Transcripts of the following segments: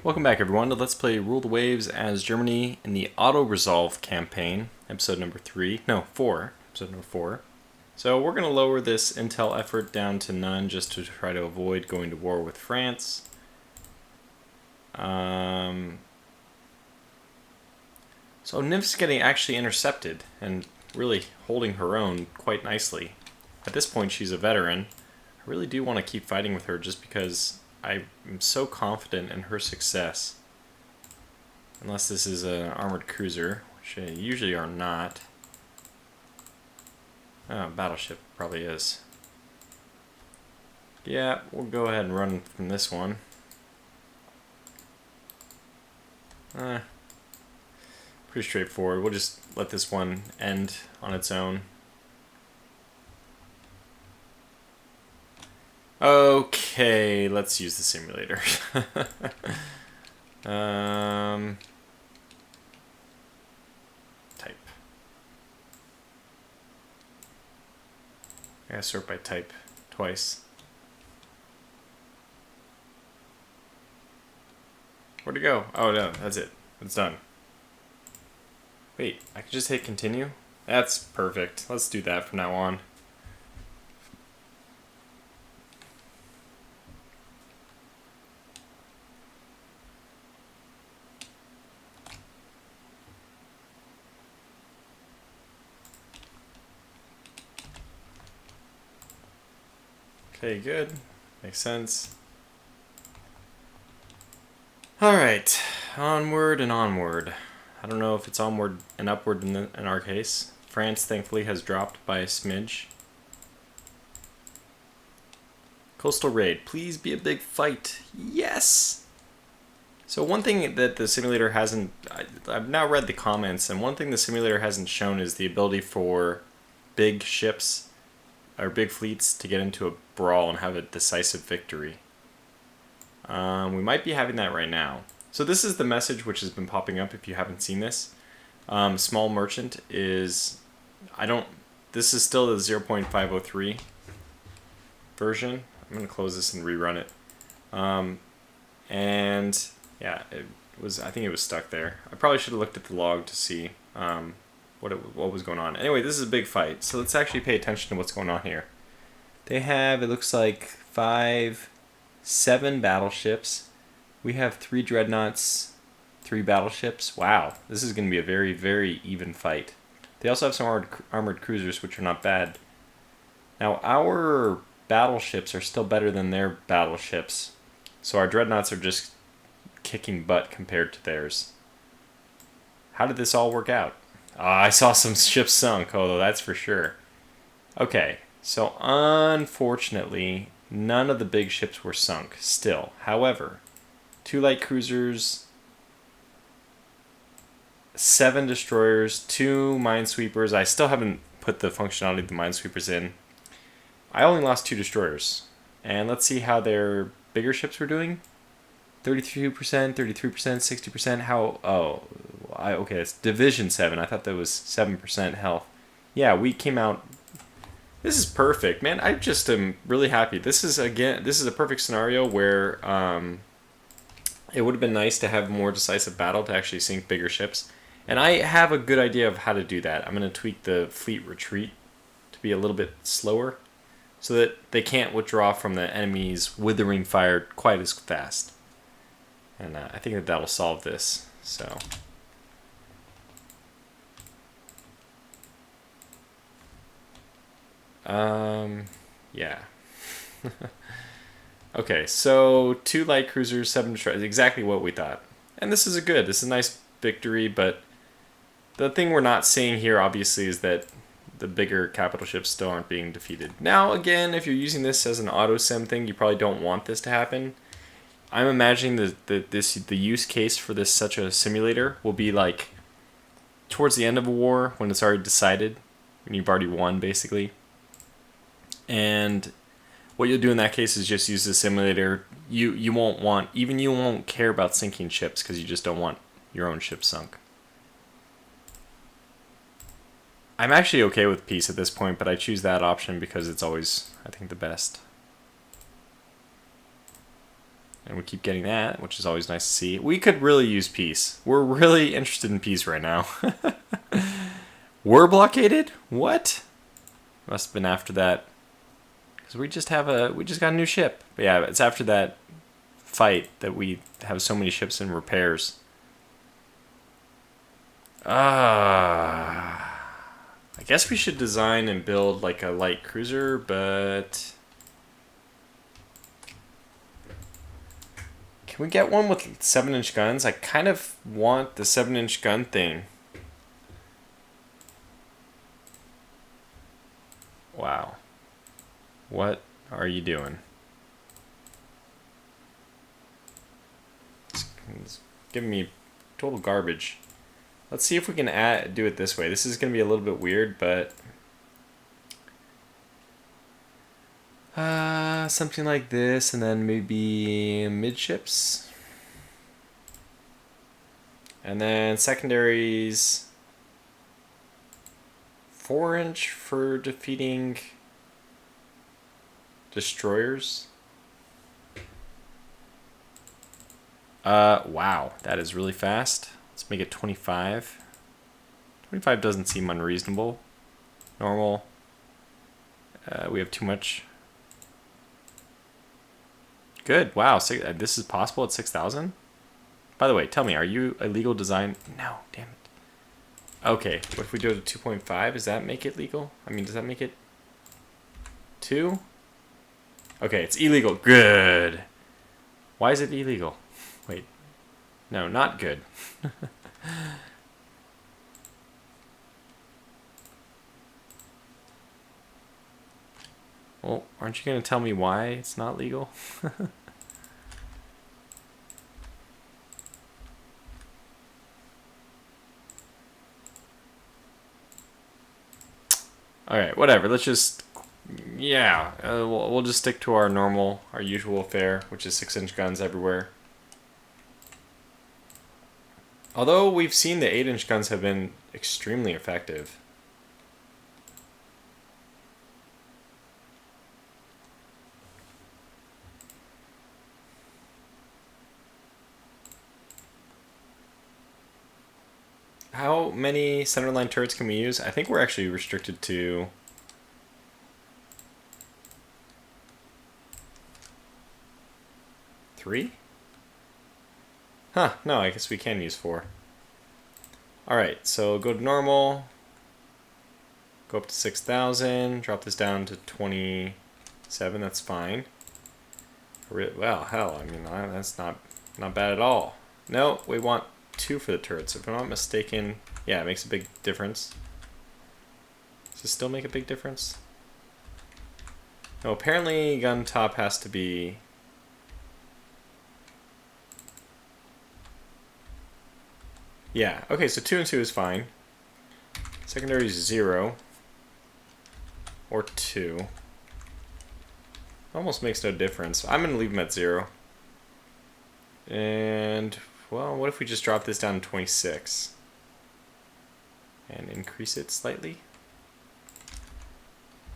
Welcome back, everyone, to Let's Play Rule the Waves as Germany in the Auto-Resolve campaign, episode number 4, episode number 4. So we're going to lower this intel effort down to none just to try to avoid going to war with France. So Nymph's getting actually intercepted and really holding her own quite nicely. At this point, she's a veteran. I really do want to keep fighting with her just because I am so confident in her success. Unless this is an armored cruiser, which they usually are not. Oh, battleship probably is. Yeah, we'll go ahead and run from this one. Pretty straightforward. We'll just let this one end on its own. Okay, let's use the simulator. Type. I gotta sort by type twice. Where'd it go? Oh no, that's it. It's done. Wait, I can just hit continue? That's perfect. Let's do that from now on. Okay, good. Makes sense. Alright, onward and onward. I don't know if it's onward and upward in our case. France, thankfully, has dropped by a smidge. Coastal raid. Please be a big fight. Yes! So one thing that the simulator hasn't... I've now read the comments, and one thing the simulator hasn't shown is the ability for big ships or big fleets to get into a brawl and have a decisive victory. We might be having that right now. So this is the message which has been popping up if you haven't seen this. Small merchant is... This is still the 0.503 version. I'm going to close this and rerun it. And yeah, I think it was stuck there. I probably should have looked at the log to see what was going on. Anyway, this is a big fight, so let's actually pay attention to what's going on here. They have, it looks like, 7 battleships. We have 3 dreadnoughts, 3 battleships. Wow, this is going to be a very, very even fight. They also have some armored cruisers, which are not bad. Now, our battleships are still better than their battleships, so our dreadnoughts are just kicking butt compared to theirs. How did this all work out? I saw some ships sunk, although that's for sure. Okay, so unfortunately, none of the big ships were sunk still. However, 2 light cruisers, 7 destroyers, 2 minesweepers. I still haven't put the functionality of the minesweepers in. I only lost 2 destroyers. And let's see how their bigger ships were doing. 32%, 33%, 60%. How... Oh, okay, it's Division 7. I thought that was 7% health. Yeah, we came out... This is perfect, man. I just am really happy. This is a perfect scenario where it would have been nice to have more decisive battle to actually sink bigger ships. And I have a good idea of how to do that. I'm going to tweak the fleet retreat to be a little bit slower so that they can't withdraw from the enemy's withering fire quite as fast. And I think that that'll solve this. So... yeah. Okay, so 2 light cruisers, 7 destroyers, exactly what we thought. And this is a nice victory, but the thing we're not seeing here, obviously, is that the bigger capital ships still aren't being defeated. Now, again, if you're using this as an auto-sim thing, you probably don't want this to happen. I'm imagining the use case for this such a simulator will be like towards the end of a war when it's already decided, when you've already won, basically. And what you'll do in that case is just use the simulator. You won't care about sinking ships because you just don't want your own ship sunk. I'm actually okay with peace at this point, but I choose that option because it's always, I think, the best. And we keep getting that, which is always nice to see. We could really use peace. We're really interested in peace right now. We're blockaded? What? Must have been after that. Because we just got a new ship. But yeah, it's after that fight that we have so many ships in repairs. I guess we should design and build like a light cruiser, but can we get one with 7-inch guns? I kind of want the 7-inch gun thing. Wow. What are you doing? It's giving me total garbage. Let's see if we can do it this way. This is going to be a little bit weird, but something like this, and then maybe midships. And then secondaries, 4-inch for defeating destroyers. Wow, that is really fast. Let's make it 25. 25 doesn't seem unreasonable. Normal. We have too much. Good. Wow. This is possible at 6,000? By the way, tell me, are you a legal design? No, damn it. Okay, what if we do it to 2.5? Does that make it legal? I mean, does that make it 2? Okay, it's illegal. Good. Why is it illegal? Wait. No, not good. Well, aren't you going to tell me why it's not legal? Alright, whatever. Let's just... Yeah, we'll just stick to our usual fare, which is 6-inch guns everywhere. Although we've seen the 8-inch guns have been extremely effective. How many centerline turrets can we use? I think we're actually restricted to 3? Huh, no, I guess we can use 4. Alright, so go to normal, go up to 6,000, drop this down to 27, that's fine. Well, hell, I mean, that's not bad at all. No, we want 2 for the turrets. If I'm not mistaken, yeah, it makes a big difference. Does it still make a big difference? No, apparently gun top has to be... Yeah, okay, so 2 and 2 is fine. Secondary is 0. Or 2. Almost makes no difference. I'm going to leave them at 0. And, well, what if we just drop this down to 26? And increase it slightly?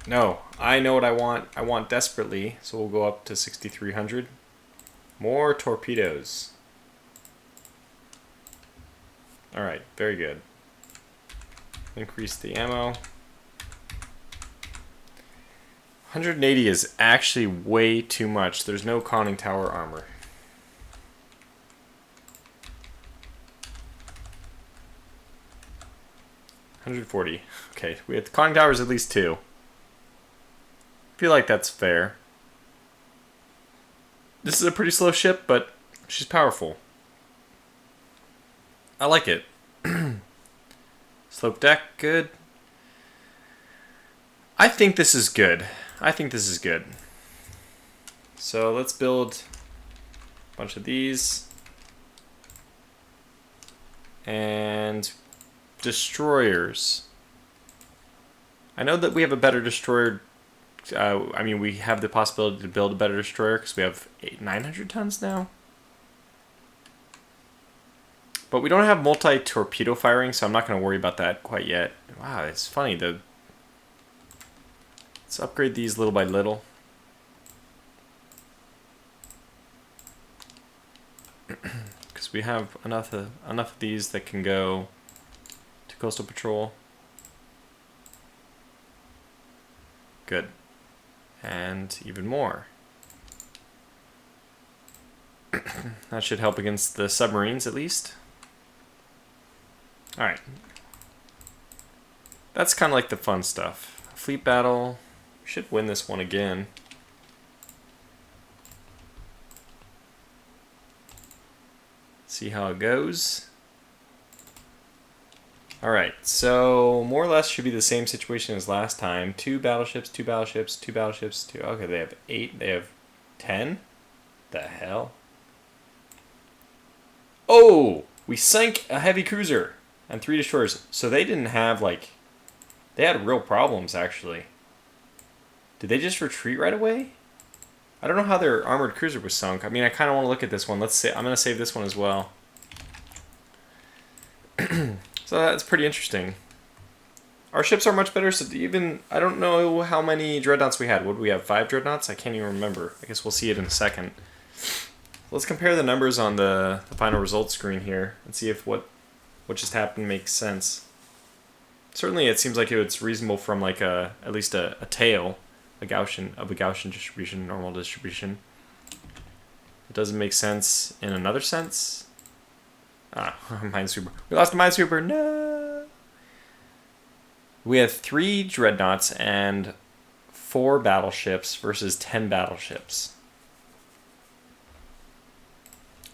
No, I know what I want. I want desperately, so we'll go up to 6,300. More torpedoes. Alright, very good. Increase the ammo. 180 is actually way too much. There's no conning tower armor. $140. Okay, we have the conning towers at least 2. Feel like that's fair. This is a pretty slow ship, but she's powerful. I like it. Slope deck, good. I think this is good. So let's build a bunch of these. And destroyers. I know that we have a better destroyer. I mean, we have the possibility to build a better destroyer because we have 900 tons now. But we don't have multi-torpedo firing, so I'm not going to worry about that quite yet. Wow, it's funny. Let's upgrade these little by little. So we have enough of these that can go to coastal patrol. Good. And even more. That should help against the submarines at least. Alright. That's kind of like the fun stuff. Fleet battle. We should win this one again. See how it goes. Alright, so more or less should be the same situation as last time. 2 battleships, 2 battleships, 2 battleships, 2... Okay, they have 8, they have 10? The hell? Oh! We sank a heavy cruiser and 3 destroyers. So they didn't have, like... They had real problems, actually. Did they just retreat right away? I don't know how their armored cruiser was sunk. I mean, I kind of want to look at this one. Let's say I'm going to save this one as well. So that's pretty interesting. Our ships are much better, so even... I don't know how many dreadnoughts we had. What did we have? 5 dreadnoughts? I can't even remember. I guess we'll see it in a second. Let's compare the numbers on the final results screen here and see if what just happened makes sense. Certainly it seems like it's reasonable from like at least a tail, a Gaussian distribution, normal distribution. It doesn't make sense in another sense. Ah, Minesweeper. We lost a Minesweeper. No. We have 3 dreadnoughts and 4 battleships versus 10 battleships.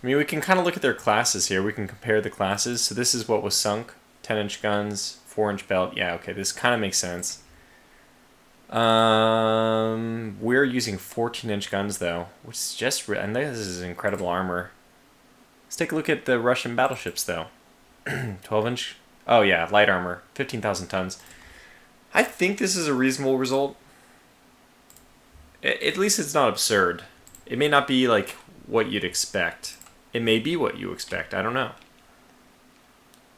I mean, we can kind of look at their classes here. We can compare the classes. So this is what was sunk. 10-inch guns, 4-inch belt. Yeah, okay, this kind of makes sense. We're using 14-inch guns, though, which is just... And this is incredible armor. Let's take a look at the Russian battleships, though. 12-inch... Oh, yeah, light armor. 15,000 tons. I think this is a reasonable result. At least it's not absurd. It may not be, like, what you'd expect. It may be what you expect. I don't know.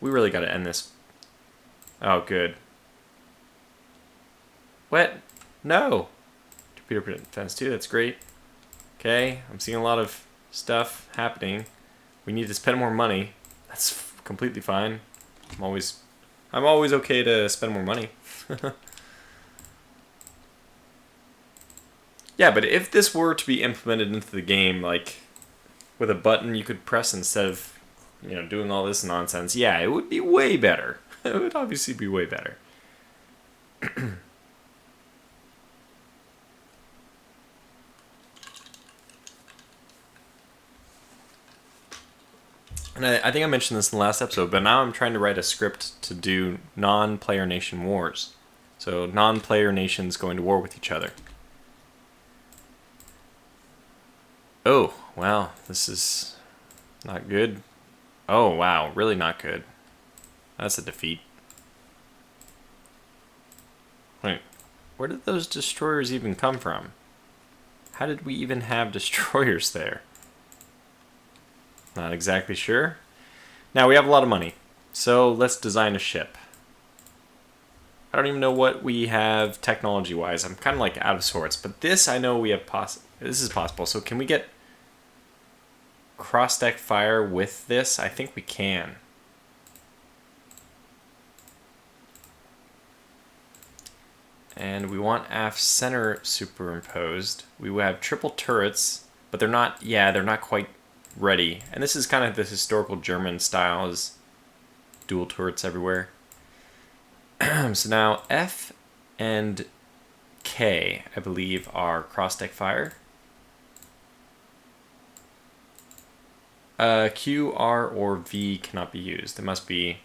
We really got to end this. Oh, good. What? No. Torpedo defense 2, that's great. Okay, I'm seeing a lot of stuff happening. We need to spend more money. That's completely fine. I'm always okay to spend more money. Yeah, but if this were to be implemented into the game, like with a button you could press instead of, you know, doing all this nonsense, yeah, it would be way better. It would obviously be way better. And I think I mentioned this in the last episode, but now I'm trying to write a script to do non-player nation wars. So non-player nations going to war with each other. Oh, wow, this is not good. Oh, wow, really not good. That's a defeat. Wait, where did those destroyers even come from? How did we even have destroyers there? Not exactly sure. Now, we have a lot of money, so let's design a ship. I don't even know what we have technology-wise. I'm kind of like out of sorts, but this I know we have this is possible. So can we get cross-deck fire with this? I think we can. And we want aft center superimposed. We will have triple turrets, but they're not, yeah, they're not quite ready. And this is kind of the historical German style, is dual turrets everywhere. So now F and K, I believe, are cross-deck fire. Q, R, or V cannot be used. It must be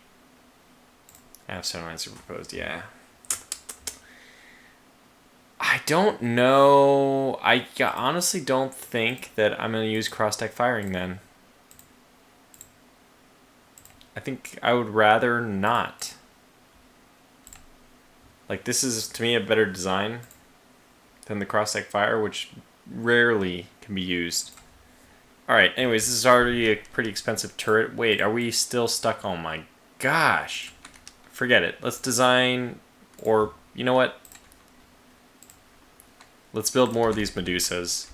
aft center line superimposed, yeah. I don't know. I honestly don't think that I'm going to use cross-deck firing then. I think I would rather not. Like, this is, to me, a better design than the cross-deck fire, which rarely can be used. Alright, anyways, this is already a pretty expensive turret. Wait, are we still stuck? Oh my gosh. Forget it. Let's design, or, you know what? Let's build more of these Medusas.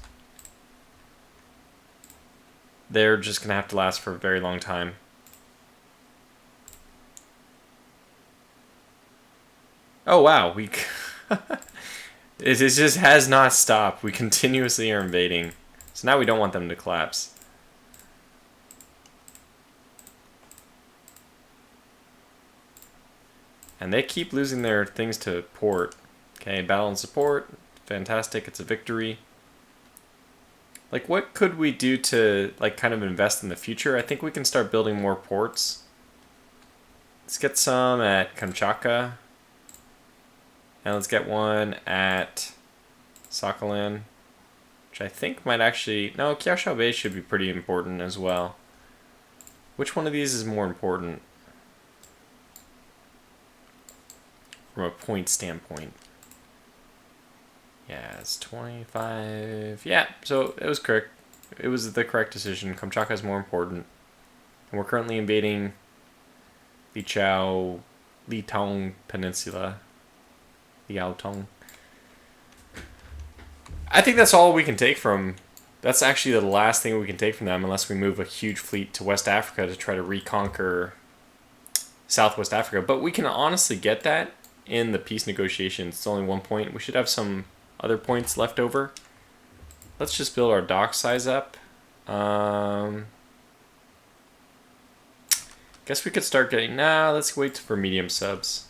they're just going to have to last for a very long time. Oh wow, we it just has not stopped. We continuously are invading. So now we don't want them to collapse. And they keep losing their things to port. Okay, battle and support. Fantastic, it's a victory. Like, what could we do to, like, kind of invest in the future? I think we can start building more ports. Let's get some at Kamchatka. And let's get one at Sakhalin, which I think might actually... No, Kyaosha Bay should be pretty important as well. Which one of these is more important? From a point standpoint. Yeah, it's 25. Yeah, so it was correct. It was the correct decision. Kamchatka is more important. And we're currently invading the Litong Peninsula. Liaotong. I think that's all we can take from... That's actually the last thing we can take from them unless we move a huge fleet to West Africa to try to reconquer Southwest Africa. But we can honestly get that in the peace negotiations. It's only 1 point. We should have some other points left over. Let's just build our dock size up. Guess we could start getting... Nah, let's wait for medium subs.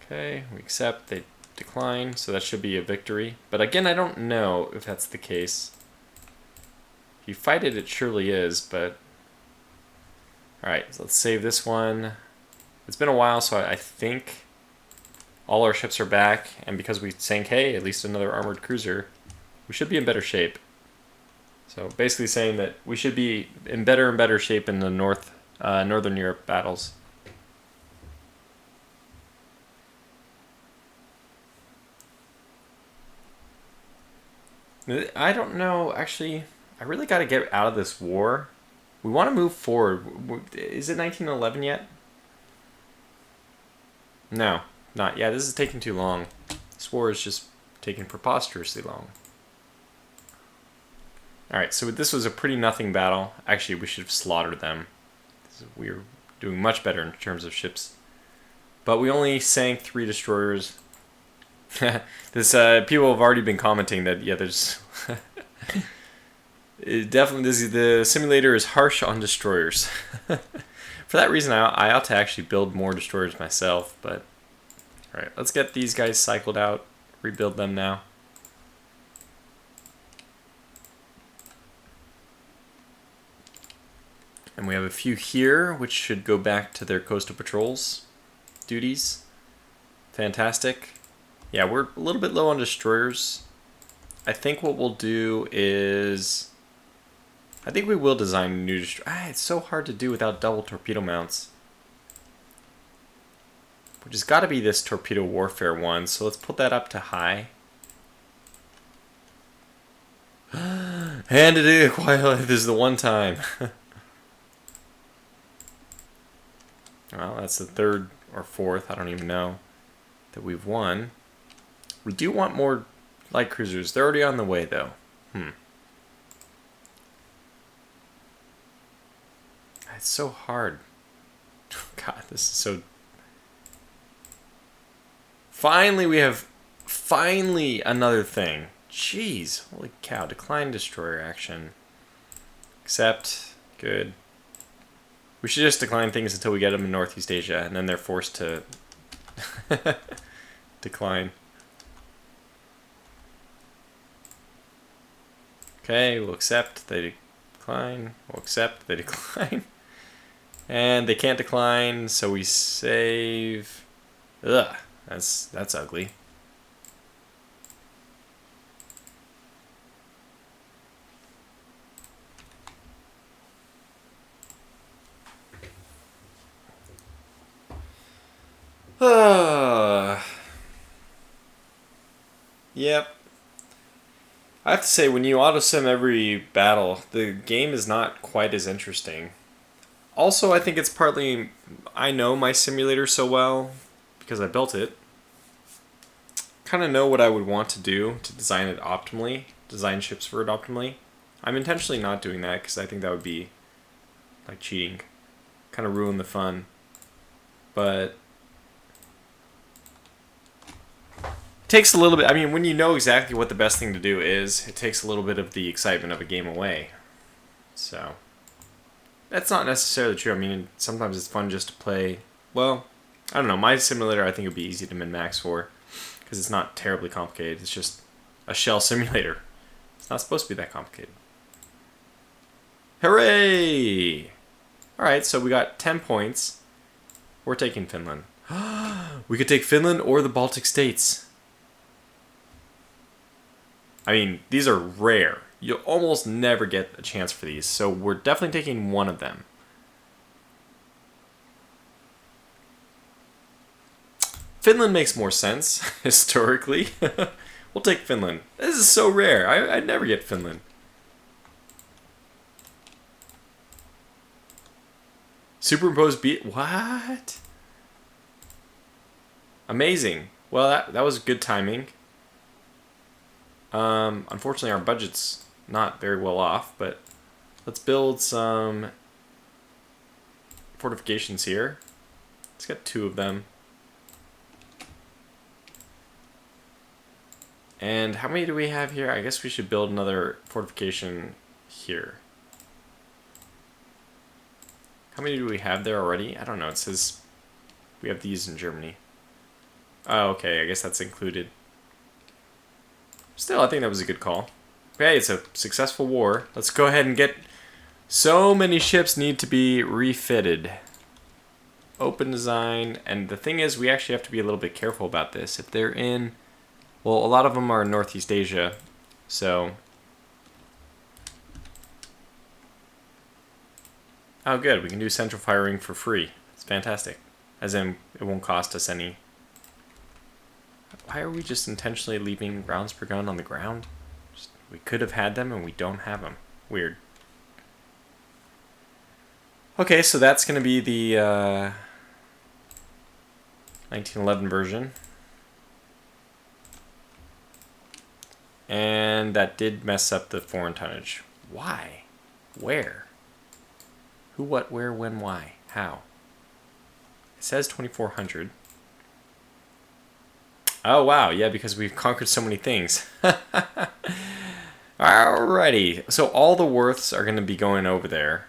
Okay, we accept. They decline, so that should be a victory. But again, I don't know if that's the case. If you fight it, it surely is, but... Alright, so let's save this one. It's been a while, so I think all our ships are back, and because we sank, hey, at least another armored cruiser, we should be in better shape. So basically saying that we should be in better and better shape in the Northern Europe battles. I don't know, actually, I really got to get out of this war. We want to move forward. Is it 1911 yet? No, not yet. This is taking too long. This war is just taking preposterously long. Alright, so this was a pretty nothing battle. Actually, we should have slaughtered them. We were doing much better in terms of ships. But we only sank 3 destroyers. People have already been commenting that, yeah, there's... the simulator is harsh on destroyers. For that reason, I ought to actually build more destroyers myself, but... Alright, let's get these guys cycled out. Rebuild them now. And we have a few here, which should go back to their coastal patrols duties. Fantastic. Yeah, we're a little bit low on destroyers. I think what we'll do is... I think we will design a new destroyer. It's so hard to do without double torpedo mounts. Which has got to be this torpedo warfare one, so let's put that up to high. And it is quietly. This is the one time. Well, that's the 3rd or 4th, I don't even know, that we've won. We do want more light cruisers. They're already on the way, though. It's so hard. God, this is so... Finally, we have... Finally, another thing. Jeez, holy cow. Decline destroyer action. Accept. Good. We should just decline things until we get them in Northeast Asia, and then they're forced to decline. Okay, we'll accept. They decline. We'll accept. They decline. And they can't decline, so we save. Ugh, that's ugly. Yep. I have to say, when you auto-sim every battle, the game is not quite as interesting. Also, I think it's partly... I know my simulator so well, because I built it. kind of know what I would want to do to design it optimally, design ships for it optimally. I'm intentionally not doing that because I think that would be like cheating, kind of ruin the fun. But it takes a little bit, I mean, when you know exactly what the best thing to do is, it takes a little bit of the excitement of a game away. So that's not necessarily true. I mean, sometimes it's fun just to play, well, I don't know, my simulator I think would be easy to min-max for because it's not terribly complicated. It's just a shell simulator. It's not supposed to be that complicated. Hooray! Alright, so we got 10 points. We're taking Finland. We could take Finland or the Baltic states. I mean, these are rare. You'll almost never get a chance for these, so we're definitely taking one of them. Finland makes more sense, historically. We'll take Finland. This is so rare. I'd never get Finland. Superimposed beat. What? Amazing. Well, that was good timing. Unfortunately, our budget's not very well off, but let's build some fortifications here. Let's get 2 of them. And how many do we have here? I guess we should build another fortification here. How many do we have there already? I don't know. It says we have these in Germany. Oh, okay. I guess that's included. Still, I think that was a good call. Okay, it's a successful war. Let's go ahead and get... So many ships need to be refitted. Open design. And the thing is, we actually have to be a little bit careful about this. If they're in... Well, a lot of them are in Northeast Asia, so... Oh, good. We can do central firing for free. It's fantastic. As in, it won't cost us any... Why are we just intentionally leaving rounds per gun on the ground? We could have had them, and we don't have them. Weird. Okay, so that's going to be the 1911 version. And that did mess up the foreign tonnage. Why? Where? Who, what, where, when, why? How? It says 2,400. Oh, wow. Yeah, because we've conquered so many things. Alrighty. So all the worths are going to be going over there.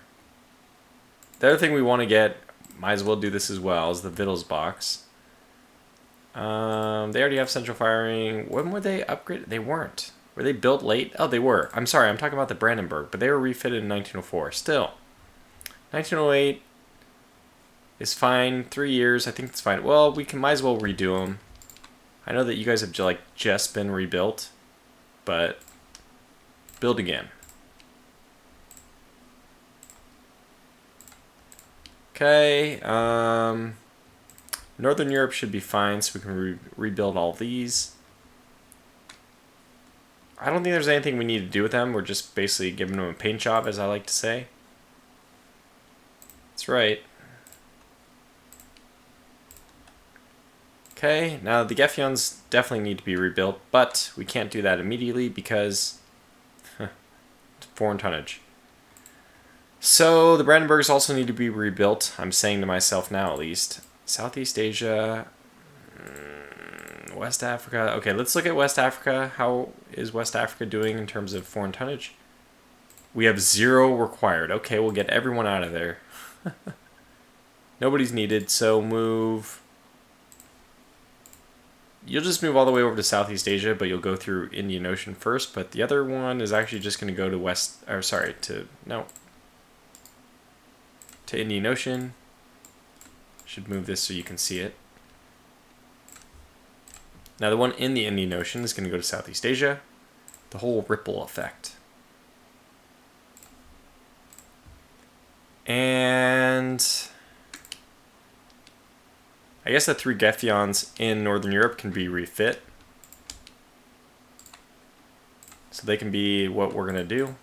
The other thing we want to get, might as well do this as well, is the Vittles box. They already have central firing. When were they upgraded? They weren't. Were they built late? Oh, they were. I'm sorry, I'm talking about the Brandenburg, but they were refitted in 1904. Still. 1908 is fine. 3 years, I think it's fine. Well, we can might as well redo them. I know that you guys have just been rebuilt, but build again. Okay, Northern Europe should be fine, so we can rebuild all these. I don't think there's anything we need to do with them. We're just basically giving them a paint job, as I like to say. That's right. Okay, now the Gefjons definitely need to be rebuilt, but we can't do that immediately because foreign tonnage. So the Brandenburgs also need to be rebuilt. I'm saying to myself now, at least. Southeast Asia, West Africa. Okay, let's look at West Africa. How is West Africa doing in terms of foreign tonnage? We have 0 required. Okay, we'll get everyone out of there. Nobody's needed, so move. You'll just move all the way over to Southeast Asia, but you'll go through Indian Ocean first. But the other one is actually just going to go to to Indian Ocean. Should move this so you can see it. Now the one in the Indian Ocean is going to go to Southeast Asia. The whole ripple effect. And I guess the 3 Gefjons in Northern Europe can be refit. So they can be what we're going to do.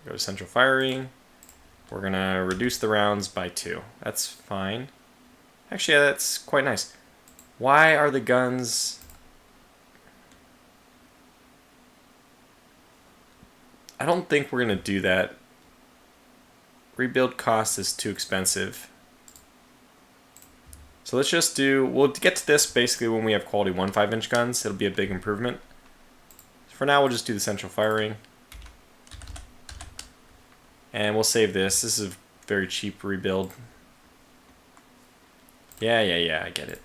Go to central firing. We're going to reduce the rounds by 2. That's fine. Actually, yeah, that's quite nice. Why are the guns... I don't think we're going to do that. Rebuild cost is too expensive. So let's just do, we'll get to this basically when we have quality 1 5-inch guns. It'll be a big improvement. For now, we'll just do the central firing. And we'll save this. This is a very cheap rebuild. Yeah, I get it.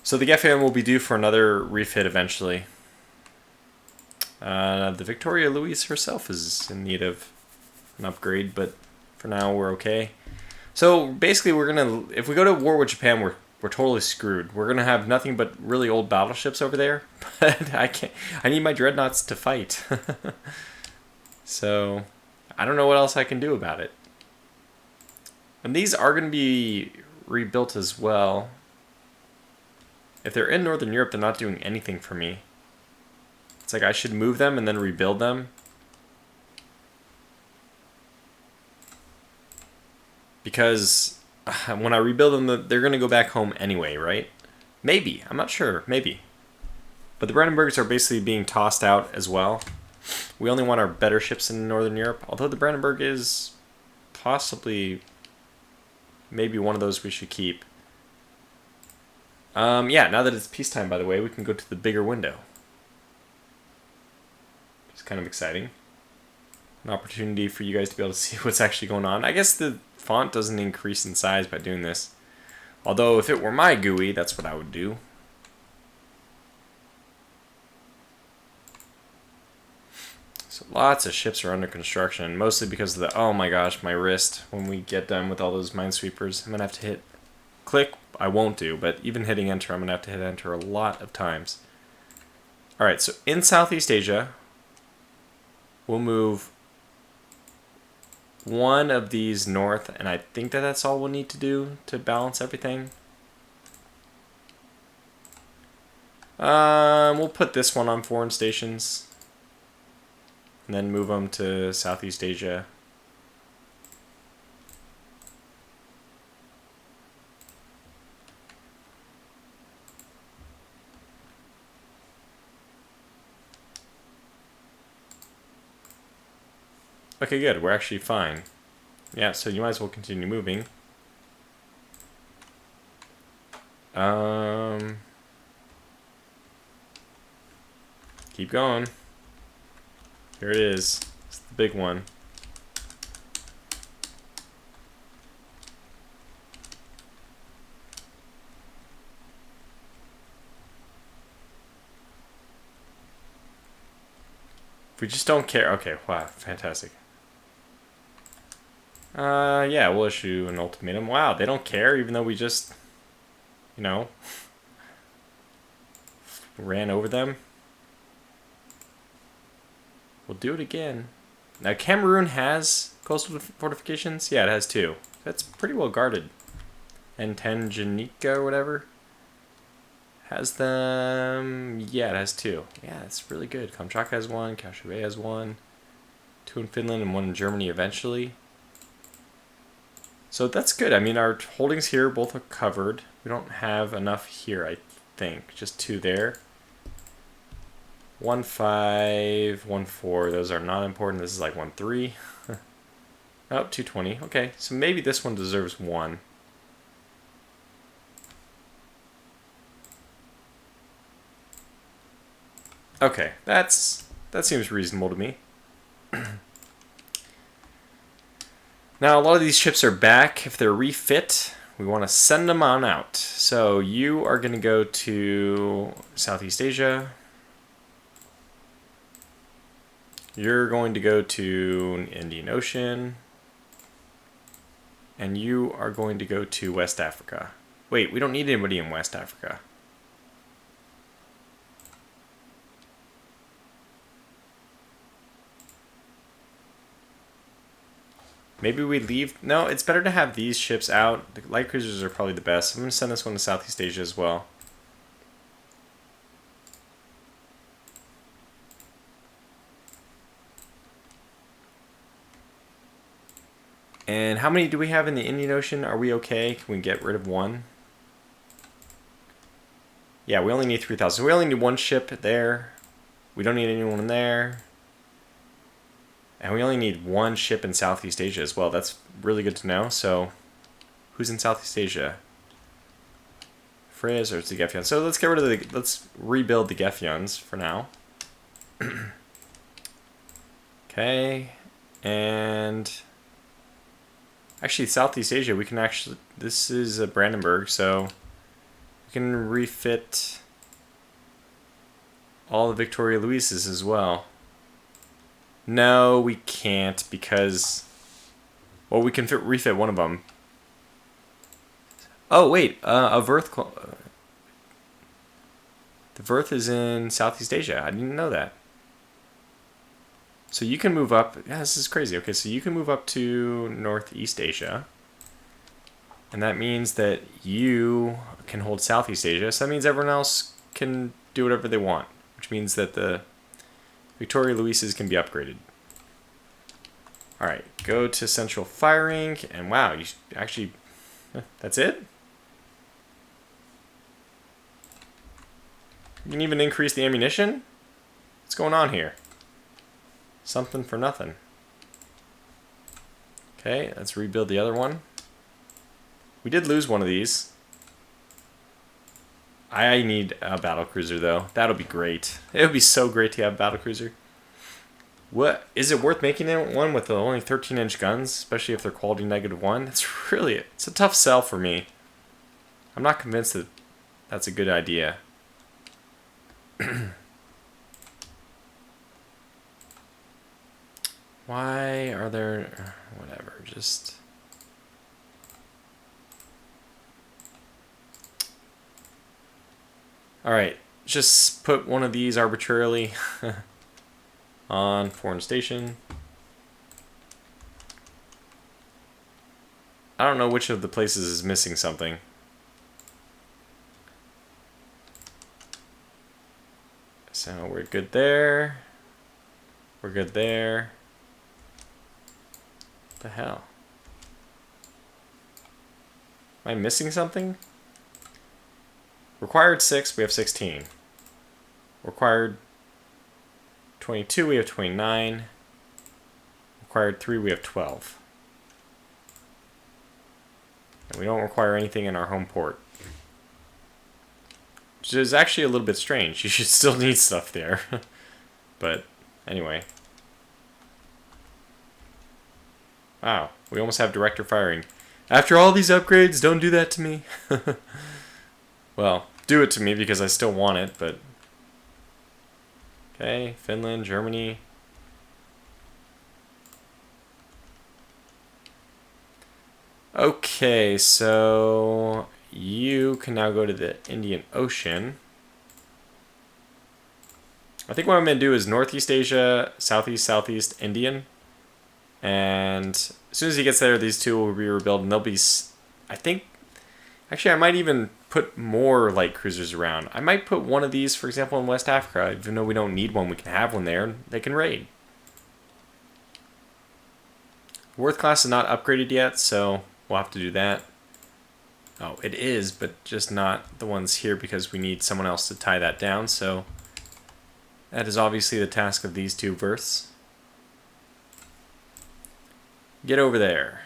So the FM will be due for another refit eventually. The Victoria Louise herself is in need of an upgrade, but for now we're okay. So basically we're gonna, if we go to war with Japan, we're totally screwed. We're gonna have nothing but really old battleships over there, but I need my dreadnoughts to fight. So I don't know what else I can do about it. And these are gonna be rebuilt as well. If they're in Northern Europe, they're not doing anything for me. It's like I should move them and then rebuild them. Because when I rebuild them, they're going to go back home anyway, right? Maybe. I'm not sure. Maybe. But the Brandenburgs are basically being tossed out as well. We only want our better ships in Northern Europe. Although the Brandenburg is possibly maybe one of those we should keep. Yeah, now that it's peacetime, by the way, we can go to the bigger window. It's kind of exciting. An opportunity for you guys to be able to see what's actually going on. I guess the font doesn't increase in size by doing this. Although, if it were my GUI, that's what I would do. So lots of ships are under construction, mostly because of the, oh my gosh, my wrist. When we get done with all those minesweepers, I'm going to have to hit click. I won't do, but even hitting enter, I'm going to have to hit enter a lot of times. Alright, so in Southeast Asia, we'll move one of these north, and I think that that's all we'll need to do to balance everything. We'll put this one on foreign stations, and then move them to Southeast Asia. Okay, good. We're actually fine. Yeah, so you might as well continue moving. Keep going. Here it is. It's the big one. If we just don't care. Okay, wow, fantastic. Yeah, we'll issue an ultimatum. Wow, they don't care, even though we just, you know, ran over them. We'll do it again. Now, Cameroon has coastal fortifications? Yeah, it has 2. That's pretty well guarded. And Tanganyika or whatever has them. Yeah, it has 2. Yeah, that's really good. Kamchatka has 1. Kashubai has 1. 2 in Finland and 1 in Germany eventually. So that's good. I mean, our holdings here both are covered. We don't have enough here, I think. Just 2 there. 1, 5, 1, 4. Those are not important. This is like 1, 3. Oh, 220. Okay, so maybe this one deserves 1. Okay, that seems reasonable to me. Now, a lot of these ships are back. If they're refit, we want to send them on out. So you are going to go to Southeast Asia. You're going to go to Indian Ocean. And you are going to go to West Africa. Wait, we don't need anybody in West Africa. Maybe we leave. No, it's better to have these ships out. The light cruisers are probably the best. I'm going to send this one to Southeast Asia as well. And how many do we have in the Indian Ocean? Are we okay? Can we get rid of 1? Yeah, we only need 3,000. So we only need 1 ship there. We don't need anyone in there. And we only need one ship in Southeast Asia as well. That's really good to know. So, who's in Southeast Asia? Frizz or it's the Geffions. So let's get rid of the... Let's rebuild the Geffions for now. Okay. And... Actually, Southeast Asia, we can actually... This is Brandenburg, so... We can refit... all the Victoria Luises as well. No, we can't because... Well, we can refit one of them. Oh, wait. A Verth... The Verth is in Southeast Asia. I didn't know that. So you can move up... Yeah, this is crazy. Okay, so you can move up to Northeast Asia. And that means that you can hold Southeast Asia. So that means everyone else can do whatever they want. Which means that the Victoria Luises can be upgraded. Alright, go to central firing, and wow, you actually... That's it? You can even increase the ammunition? What's going on here? Something for nothing. Okay, let's rebuild the other one. We did lose one of these. I need a battlecruiser though. That'll be great. It would be so great to have a battlecruiser. What is it worth making it one with only 13-inch guns, especially if they're quality -1? It's a tough sell for me. I'm not convinced that that's a good idea. Why are there... Whatever, just... Alright, just put one of these arbitrarily on foreign station. I don't know which of the places is missing something. So we're good there. We're good there. What the hell? Am I missing something? Required 6, we have 16. Required 22, we have 29. Required 3, we have 12. And we don't require anything in our home port. Which is actually a little bit strange. You should still need stuff there. But, anyway. Wow, we almost have director firing. After all these upgrades, don't do that to me. Well, do it to me because I still want it, but... Okay, Finland, Germany. Okay, so... You can now go to the Indian Ocean. I think what I'm going to do is Northeast Asia, Southeast, Indian. And as soon as he gets there, these two will be rebuilt, and they'll be... I think... Actually, I might even put more light cruisers around. I might put one of these, for example, in West Africa. Even though we don't need one, we can have one there. They can raid. Worth class is not upgraded yet, so we'll have to do that. Oh, it is, but just not the ones here because we need someone else to tie that down. So that is obviously the task of these two Verths. Get over there.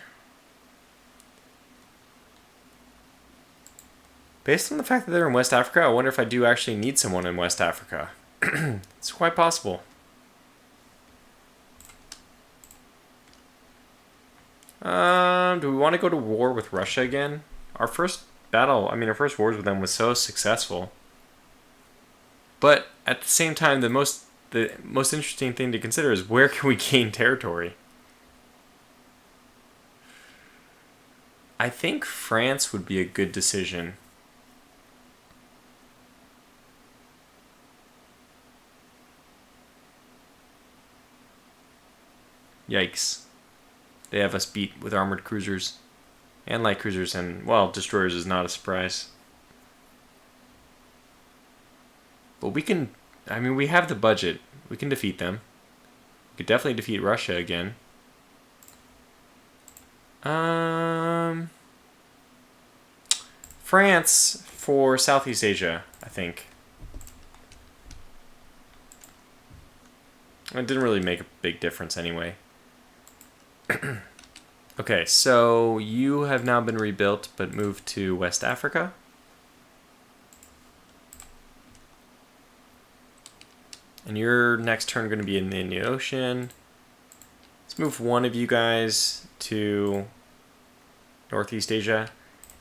Based on the fact that they're in West Africa, I wonder if I do actually need someone in West Africa. It's quite possible. Do we want to go to war with Russia again? Our first battle, our first wars with them was so successful. But at the same time, the most interesting thing to consider is where can we gain territory? I think France would be a good decision. Yikes. They have us beat with armored cruisers. And light cruisers and, well, destroyers is not a surprise. But we can, we have the budget. We can defeat them. We could definitely defeat Russia again. France for Southeast Asia, I think. It didn't really make a big difference anyway. Okay, so you have now been rebuilt, but moved to West Africa. And your next turn going to be in the Indian Ocean. Let's move one of you guys to Northeast Asia.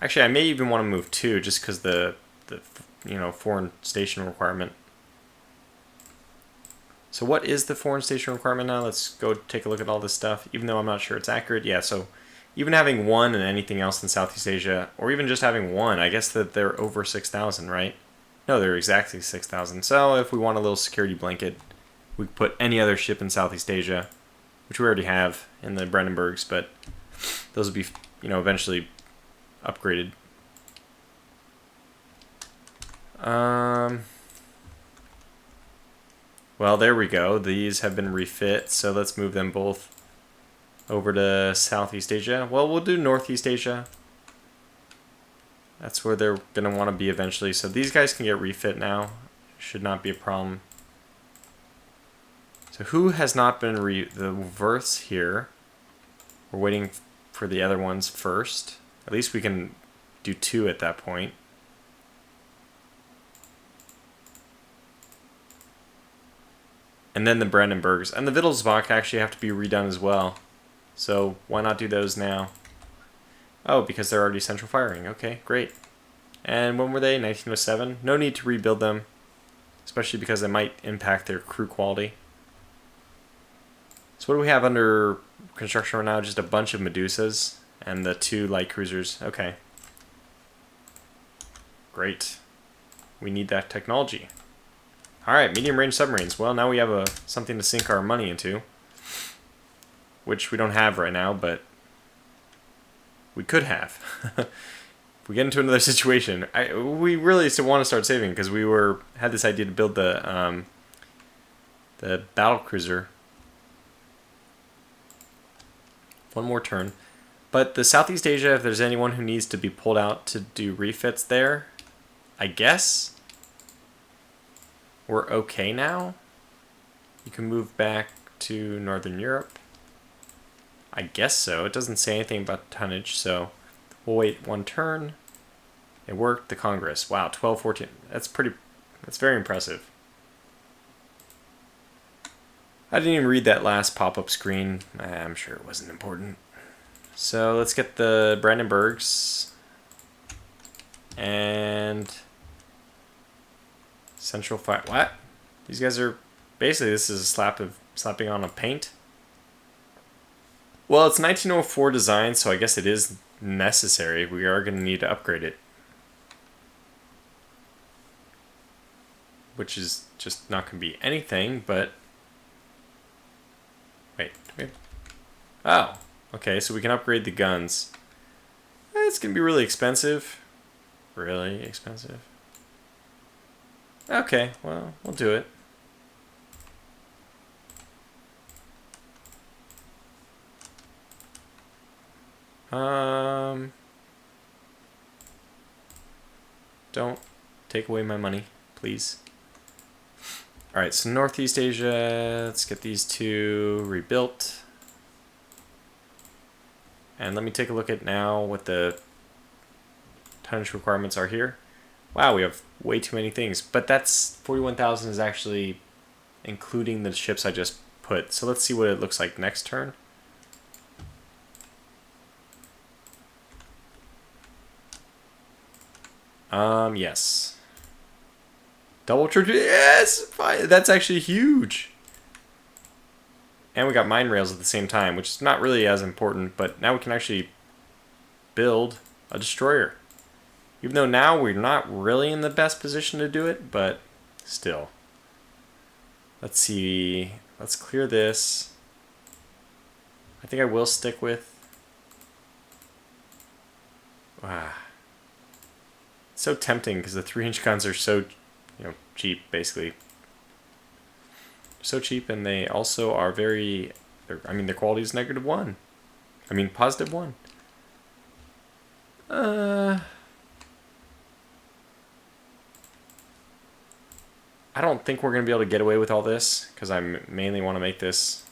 Actually, I may even want to move two, just because the foreign station requirement. So what is the foreign station requirement now? Let's go take a look at all this stuff, even though I'm not sure it's accurate. Yeah, so even having one and anything else in Southeast Asia, or even just having one, I guess that they're over 6,000, right? No, they're exactly 6,000. So if we want a little security blanket, we could put any other ship in Southeast Asia, which we already have in the Brandenburgs, but those will be, eventually upgraded. Well, there we go. These have been refit, so let's move them both over to Southeast Asia. Well, we'll do Northeast Asia. That's where they're going to want to be eventually. So these guys can get refit now. Should not be a problem. So who has not been the Verths here? We're waiting for the other ones first. At least we can do two at that point. And then the Brandenburgs. And the Wittelsbach actually have to be redone as well. So why not do those now? Oh, because they're already central firing. Okay, great. And when were they? 1907? No need to rebuild them, especially because they might impact their crew quality. So what do we have under construction right now? Just a bunch of Medusas and the 2 light cruisers. Okay. Great. We need that technology. Alright, medium-range submarines. Well, now we have something to sink our money into, which we don't have right now, but we could have. If we get into another situation, we really still want to start saving because we had this idea to build the battle cruiser. One more turn. But the Southeast Asia, if there's anyone who needs to be pulled out to do refits there, I guess we're okay now. You can move back to Northern Europe. I guess so. It doesn't say anything about tonnage, so we'll wait one turn. It worked. The Congress. Wow, 12, 14. That's very impressive. I didn't even read that last pop-up screen. I'm sure it wasn't important. So let's get the Brandenburgs and Central Fire. What? These guys are basically, this is a slapping on a paint. Well, it's 1904 design, so I guess it is necessary. We are going to need to upgrade it, which is just not going to be anything. But wait. Oh, okay. So we can upgrade the guns. It's going to be really expensive. Really expensive. Okay, well, we'll do it. Don't take away my money, please. Alright, so Northeast Asia, let's get these 2 rebuilt. And let me take a look at now what the tonnage requirements are here. Wow, we have way too many things. But that's 41,000 is actually including the ships I just put. So let's see what it looks like next turn. Yes. Double triple, yes! Fine. That's actually huge. And we got mine rails at the same time, which is not really as important, but now we can actually build a destroyer. Even though now we're not really in the best position to do it, but still. Let's see. Let's clear this. I think I will stick with... Wow. It's so tempting because the 3-inch guns are so, cheap, basically. So cheap, and they also are very... their quality is -1. +1. I don't think we're going to be able to get away with all this, because I mainly want to make this...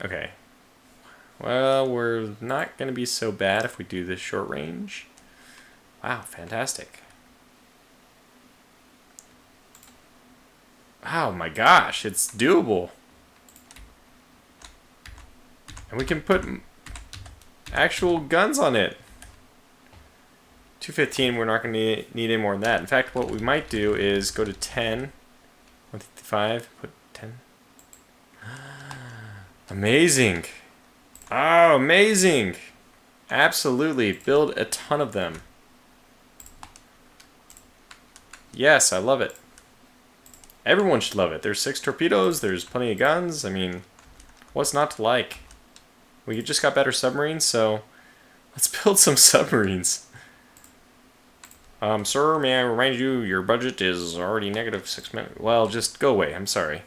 Okay. Well, we're not going to be so bad if we do this short range. Wow, fantastic. Oh my gosh, it's doable. And we can put actual guns on it. 215, we're not going to need any more than that. In fact, what we might do is go to 10. 155, put 10. Amazing. Oh, amazing. Absolutely. Build a ton of them. Yes, I love it. Everyone should love it. There's 6 torpedoes. There's plenty of guns. I mean, what's not to like? We just got better submarines, so let's build some submarines. Sir, may I remind you, your budget is already negative $6 million. Well, just go away. I'm sorry.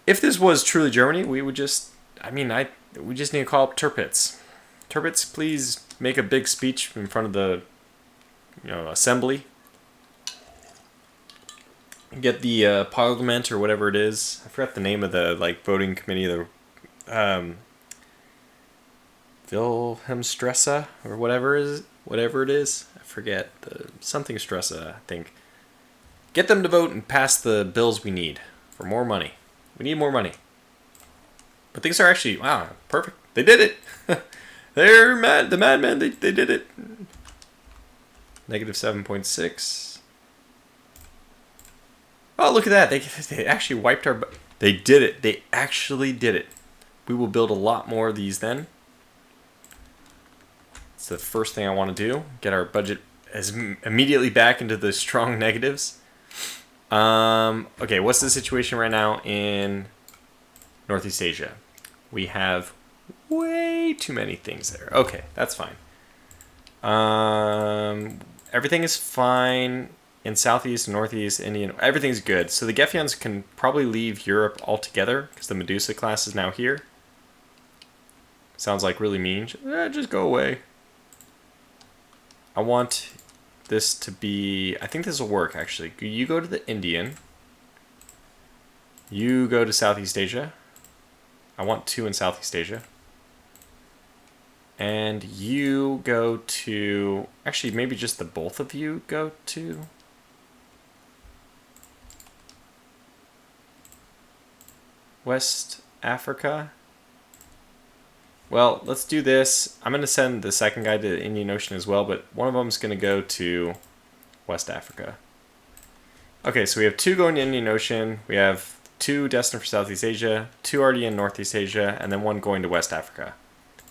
If this was truly Germany, we would just... I mean, we just need to call up Tirpitz. Tirpitz, please make a big speech in front of the, assembly. Get the parliament or whatever it is. I forgot the name of the voting committee. The Wilhelmstrasse or whatever it is. I forget something Strasse, I think. Get them to vote and pass the bills we need for more money. We need more money. But things are actually, wow, perfect. They did it. They're mad. The madmen, they did it. Negative 7.6. Oh, look at that. They actually wiped our... They did it. They actually did it. We will build a lot more of these then. It's the first thing I want to do. Get our budget immediately back into the strong negatives. Okay, what's the situation right now in Northeast Asia? We have way too many things there. Okay, that's fine. Everything is fine in Southeast, Northeast, Indian. Everything's good. So the Gefions can probably leave Europe altogether because the Medusa class is now here. Sounds like really mean. Just go away. I want this to be... I think this will work, actually. You go to the Indian. You go to Southeast Asia. I want 2 in Southeast Asia. And you go to... Actually, maybe just the both of you go to... West Africa. Well, let's do this. I'm going to send the second guy to the Indian Ocean as well, but one of them is going to go to West Africa. Okay, so we have 2 going to Indian Ocean. We have 2 destined for Southeast Asia, 2 already in Northeast Asia, and then 1 going to West Africa.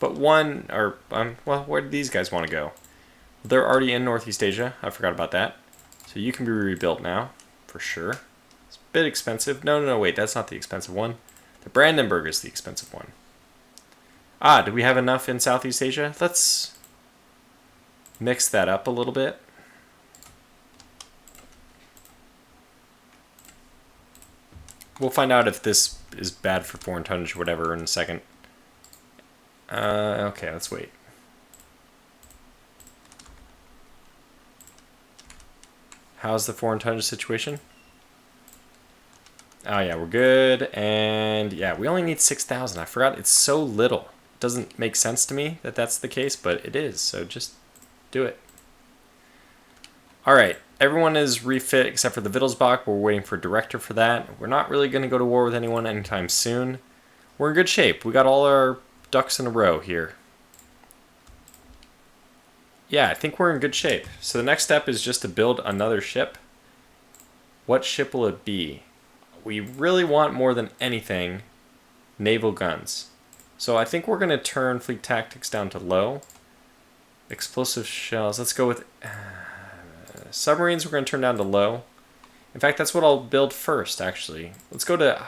But one, or, well, where do these guys want to go? They're already in Northeast Asia. I forgot about that. So you can be rebuilt now, for sure. It's a bit expensive. No, wait, that's not the expensive one. The Brandenburg is the expensive one. Ah, do we have enough in Southeast Asia? Let's mix that up a little bit. We'll find out if this is bad for foreign tonnage or whatever in a second. Okay, let's wait. How's the foreign tonnage situation? Oh yeah, we're good. And yeah, we only need 6,000. I forgot it's so little. It doesn't make sense to me that that's the case, but it is. So just do it. All right, everyone is refit except for the Wittelsbach. We're waiting for a director for that. We're not really going to go to war with anyone anytime soon. We're in good shape. We got all our ducks in a row here. Yeah, I think we're in good shape. So the next step is just to build another ship. What ship will it be? We really want more than anything naval guns. So I think we're going to turn fleet tactics down to low. Explosive shells. Let's go with submarines. We're going to turn down to low. In fact, that's what I'll build first, actually. Let's go to,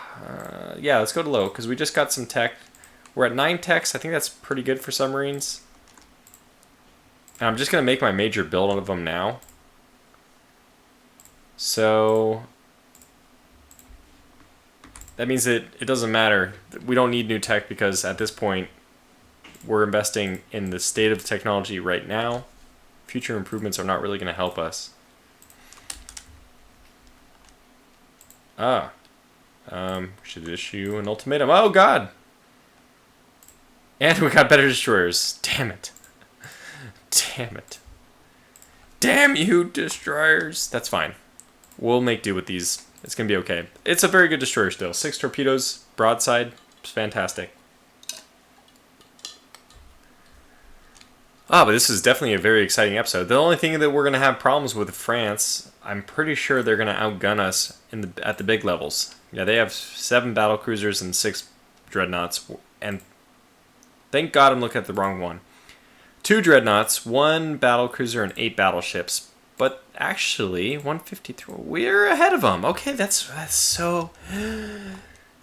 yeah, let's go to low because we just got some tech. We're at 9 techs. I think that's pretty good for submarines. And I'm just going to make my major build of them now. So that means that it doesn't matter. We don't need new tech because at this point, we're investing in the state of technology right now. Future improvements are not really going to help us. We should issue an ultimatum. Oh, God! And we got better destroyers. Damn it. Damn it. Damn you, destroyers. That's fine. We'll make do with these. It's going to be okay. It's a very good destroyer still. 6 torpedoes, broadside. It's fantastic. But this is definitely a very exciting episode. The only thing that we're going to have problems with France, I'm pretty sure they're going to outgun us at the big levels. Yeah, they have 7 battle cruisers and 6 dreadnoughts. And thank God I'm looking at the wrong one. 2 dreadnoughts, 1 battle cruiser, and 8 battleships. But actually, 153, we're ahead of them. Okay, that's so...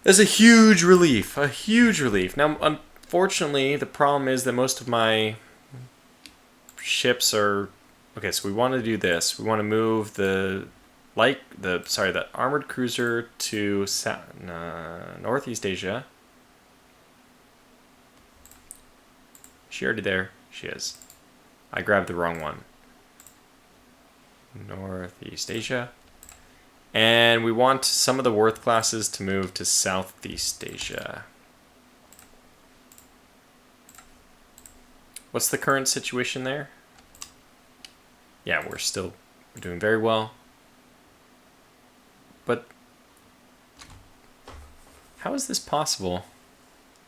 That's a huge relief. A huge relief. Now, unfortunately, the problem is that most of my ships are... Okay, so we want to do this. We want to move the armored cruiser to Northeast Asia. Is she already there? She is. I grabbed the wrong one. Northeast Asia. And we want some of the Worth classes to move to Southeast Asia. What's the current situation there? Yeah, we're doing very well. But how is this possible?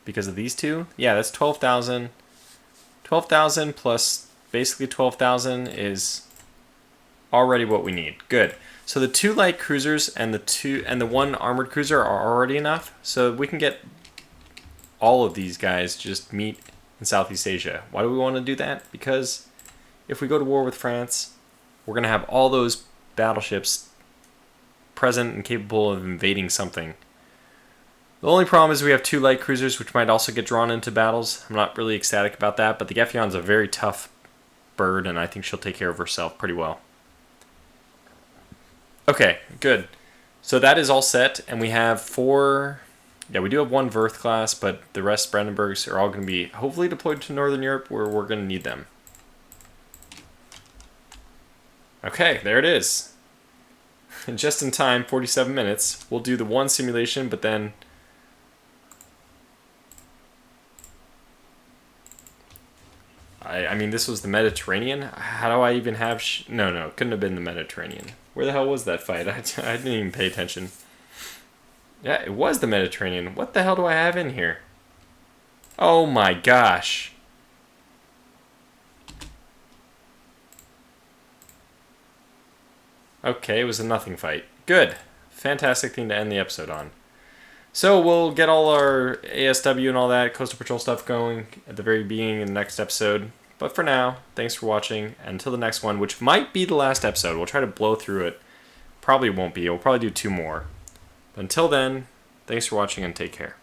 Because of these two? Yeah, that's 12,000. 12,000 plus basically 12,000 is already what we need. Good. So the 2 light cruisers and the 1 armored cruiser are already enough. So we can get all of these guys just meet in Southeast Asia. Why do we want to do that? Because if we go to war with France, we're going to have all those battleships present and capable of invading something. The only problem is we have 2 light cruisers, which might also get drawn into battles. I'm not really ecstatic about that, but the Gefion's a very tough bird, and I think she'll take care of herself pretty well. Okay, good. So that is all set, and we have 4... Yeah, we do have 1 Worth class, but the rest Brandenburgs are all going to be hopefully deployed to Northern Europe, where we're going to need them. Okay, there it is. Just in time, 47 minutes. We'll do the 1 simulation, but then... I mean, this was the Mediterranean? How do I even have... No, it couldn't have been the Mediterranean. Where the hell was that fight? I didn't even pay attention. Yeah, it was the Mediterranean. What the hell do I have in here? Oh my gosh. Okay, it was a nothing fight. Good. Fantastic thing to end the episode on. So we'll get all our ASW and all that Coastal Patrol stuff going at the very beginning in the next episode. But for now, thanks for watching. And until the next one, which might be the last episode. We'll try to blow through it. Probably won't be. We'll probably do 2 more. But until then, thanks for watching and take care.